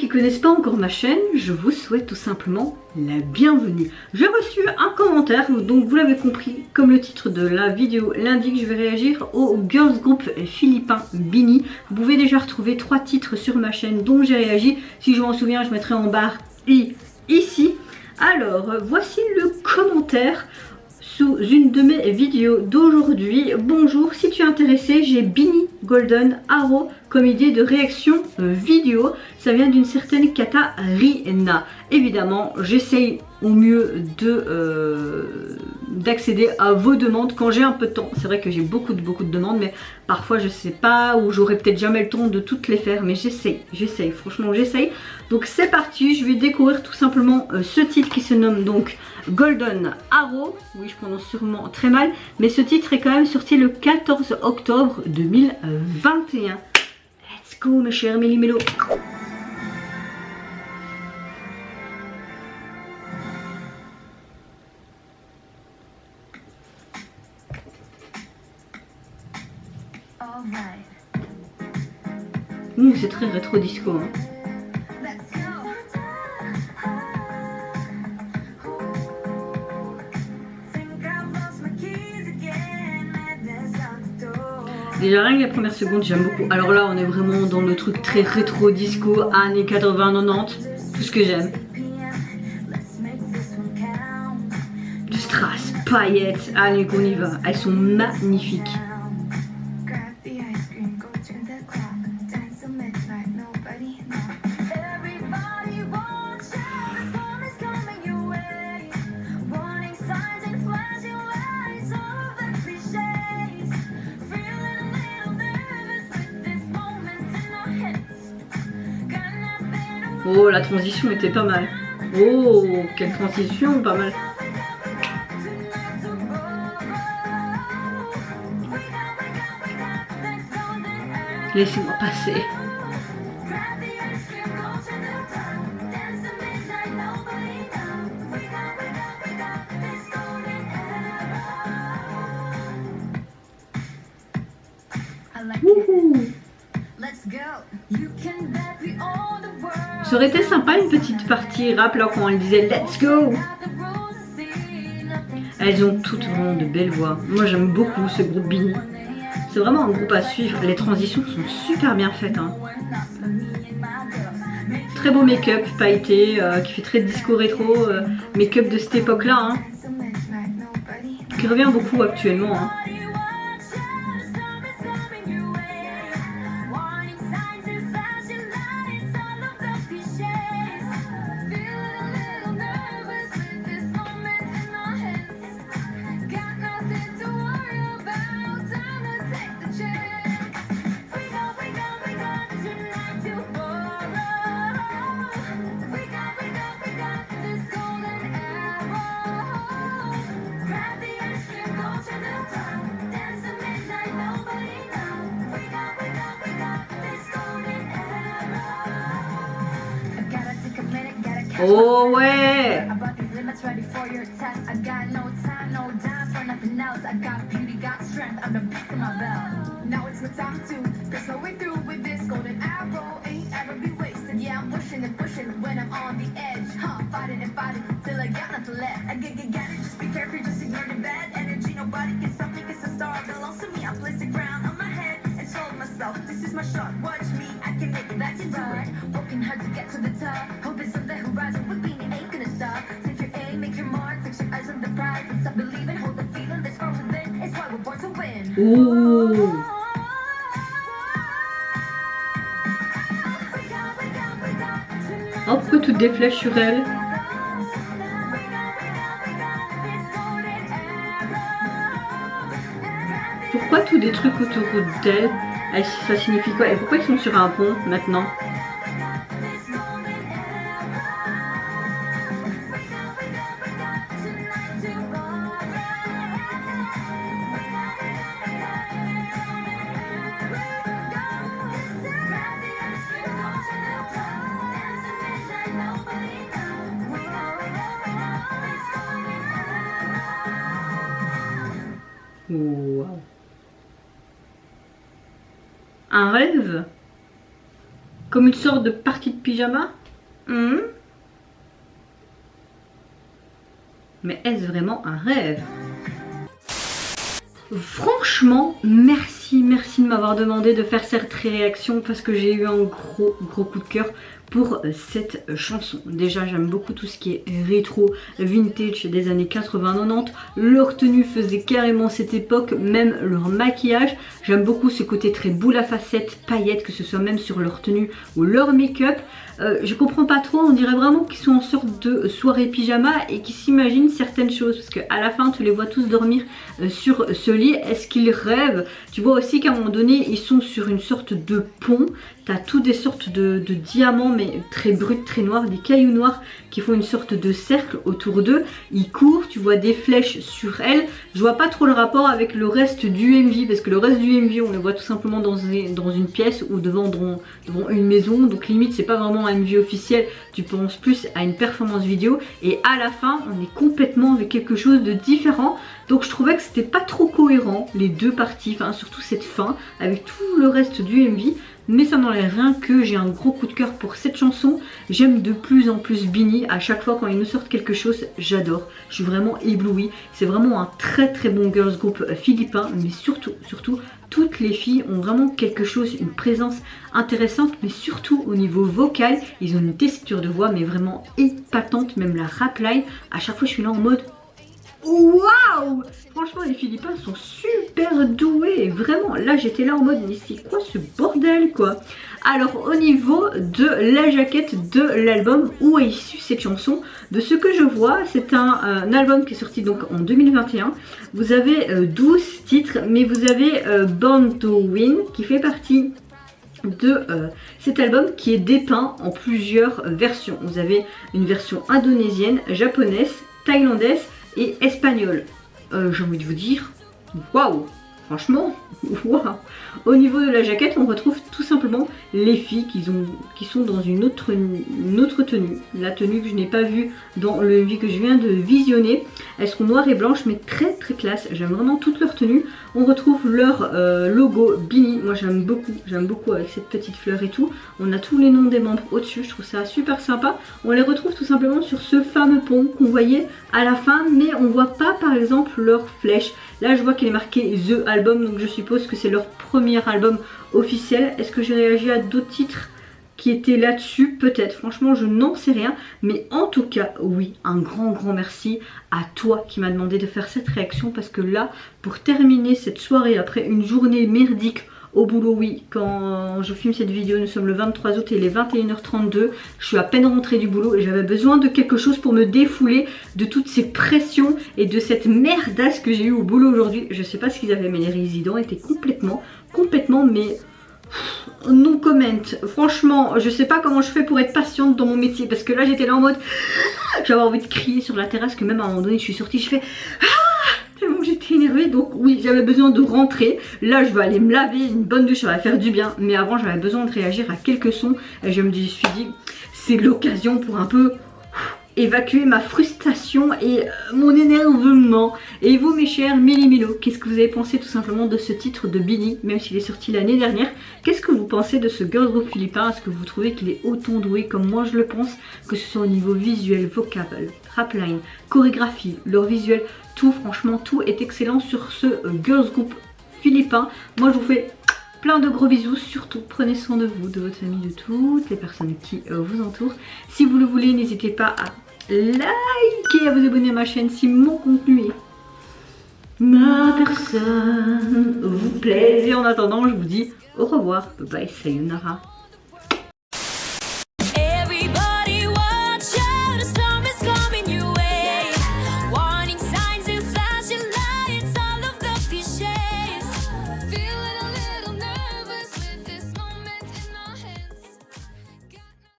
qui connaissent pas encore ma chaîne, je vous souhaite tout simplement la bienvenue. J'ai reçu un commentaire, donc vous l'avez compris, comme le titre de la vidéo l'indique, je vais réagir au girls group philippin BINI. Vous pouvez déjà retrouver 3 titres sur ma chaîne dont j'ai réagi. Si je m'en souviens, je mettrai en barre ici. Alors, voici le commentaire sous une de mes vidéos d'aujourd'hui. Bonjour, si tu es intéressé, j'ai BINI Golden Arrow comme idée de réaction vidéo. Ça vient d'une certaine Katarina. Évidemment, j'essaye au mieux d'accéder à vos demandes quand j'ai un peu de temps. C'est vrai que j'ai beaucoup de demandes, mais parfois je sais pas, ou j'aurai peut-être jamais le temps de toutes les faire, mais j'essaye, franchement j'essaye. Donc c'est parti, je vais découvrir tout simplement ce titre qui se nomme donc Golden Arrow. Oui, je prononce sûrement très mal, mais ce titre est quand même sorti le 14 octobre 2021. Let's go mes chers méli-mélos. C'est très rétro disco, hein. Déjà rien que la première seconde j'aime beaucoup. Alors là on est vraiment dans le truc très rétro disco, années 80-90, tout ce que j'aime. Du strass, paillettes, allez qu'on y va, elles sont magnifiques. Oh, la transition était pas mal. Oh, quelle transition, pas mal. Laissez-moi passer. Wouhou. Ça aurait été sympa une petite partie rap là quand elle disait let's go. Elles ont toutes vraiment de belles voix. Moi j'aime beaucoup ce groupe BINI. C'est vraiment un groupe à suivre. Les transitions sont super bien faites, hein. Très beau make-up pailleté qui fait très disco rétro. Make-up de cette époque là, hein, qui revient beaucoup actuellement, hein. Oh ouais. Ouh. Oh, pourquoi toutes des flèches sur elle? Pourquoi tous des trucs autour d'elle? Ça signifie quoi? Et pourquoi ils sont sur un pont maintenant? Wow. 'Un rêve? Comme une sorte de partie de pyjama. Mais est-ce vraiment un rêve? Franchement, merci de m'avoir demandé de faire cette réaction parce que j'ai eu un gros coup de cœur pour cette chanson. Déjà, j'aime beaucoup tout ce qui est rétro, vintage des années 80-90. Leur tenue faisait carrément cette époque, même leur maquillage. J'aime beaucoup ce côté très boule à facettes, paillettes, que ce soit même sur leur tenue ou leur make-up. Je comprends pas trop, on dirait vraiment qu'ils sont en sorte de soirée pyjama et qu'ils s'imaginent certaines choses parce qu'à la fin tu les vois tous dormir sur ce lit. Est-ce qu'ils rêvent? Tu vois aussi qu'à un moment donné ils sont sur une sorte de pont. T'as toutes des sortes de diamants mais très bruts, très noirs, des cailloux noirs qui font une sorte de cercle autour d'eux. Ils courent, tu vois des flèches sur elles. Je vois pas trop le rapport avec le reste du MV parce que le reste du MV on les voit tout simplement dans une pièce ou devant une maison. Donc limite c'est pas vraiment un MV officiel, tu penses plus à une performance vidéo. Et à la fin on est complètement avec quelque chose de différent. Donc je trouvais que c'était pas trop cohérent les deux parties, enfin surtout cette fin avec tout le reste du MV. Mais ça n'enlève rien que j'ai un gros coup de cœur pour cette chanson. J'aime de plus en plus BINI. À chaque fois quand ils nous sortent quelque chose, j'adore. Je suis vraiment éblouie. C'est vraiment un très bon girls group philippin. Mais surtout, toutes les filles ont vraiment quelque chose, une présence intéressante. Mais surtout au niveau vocal, ils ont une tessiture de voix mais vraiment épatante. Même la rap line, à chaque fois je suis là en mode... Waouh! Franchement les Philippins sont super doués, vraiment. Là j'étais là en mode mais c'est quoi ce bordel quoi? Alors au niveau de la jaquette de l'album, où est issue cette chanson? De ce que je vois, c'est un album qui est sorti donc en 2021. Vous avez 12 titres, mais vous avez Born to Win qui fait partie de cet album qui est dépeint en plusieurs versions. Vous avez une version indonésienne, japonaise, thaïlandaise et espagnol. J'ai envie de vous dire, waouh, franchement, waouh. Au niveau de la jaquette, on retrouve tout simplement les filles qui sont dans une autre tenue. La tenue que je n'ai pas vue dans le MV que je viens de visionner. Elles sont noires et blanches mais très classe. J'aime vraiment toute leur tenue. On retrouve leur logo BINI. Moi j'aime beaucoup avec cette petite fleur et tout. On a tous les noms des membres au-dessus. Je trouve ça super sympa. On les retrouve tout simplement sur ce fameux pont qu'on voyait à la fin. Mais on voit pas par exemple leur flèche. Là je vois qu'il est marqué The Album. Donc je suppose que c'est leur premier album officiel. Est-ce que j'ai réagi à d'autres titres qui étaient là-dessus? Peut-être, franchement je n'en sais rien. Mais en tout cas oui, un grand merci à toi qui m'a demandé de faire cette réaction. Parce que là, pour terminer cette soirée après une journée merdique au boulot, oui, quand je filme cette vidéo, nous sommes le 23 août et il est 21h32. Je suis à peine rentrée du boulot et j'avais besoin de quelque chose pour me défouler de toutes ces pressions et de cette merdasse que j'ai eu au boulot aujourd'hui. Je sais pas ce qu'ils avaient mais les résidents étaient complètement mais... no comment. Franchement, je sais pas comment je fais pour être patiente dans mon métier. Parce que là j'étais là en mode... J'avais envie de crier sur la terrasse que même à un moment donné je suis sortie, je fais... Tellement j'étais énervée, donc oui j'avais besoin de rentrer. Là je vais aller me laver, une bonne douche ça va faire du bien. Mais avant j'avais besoin de réagir à quelques sons. Et je me suis dit c'est l'occasion pour un peu évacuer ma frustration et mon énervement. Et vous mes chers Méli-Mélo, qu'est-ce que vous avez pensé tout simplement de ce titre de BINI, même s'il est sorti l'année dernière? Qu'est-ce que vous pensez de ce girl group philippin? Est-ce que vous trouvez qu'il est autant doué comme moi je le pense, que ce soit au niveau visuel, vocal, rapline, chorégraphie, leur visuel, tout, franchement tout est excellent sur ce girls group philippin. Moi je vous fais plein de gros bisous, surtout prenez soin de vous, de votre famille, de toutes les personnes qui vous entourent. Si vous le voulez, n'hésitez pas à liker, à vous abonner à ma chaîne si mon contenu et ma personne vous plaise. Et en attendant, je vous dis au revoir, bye bye, sayonara.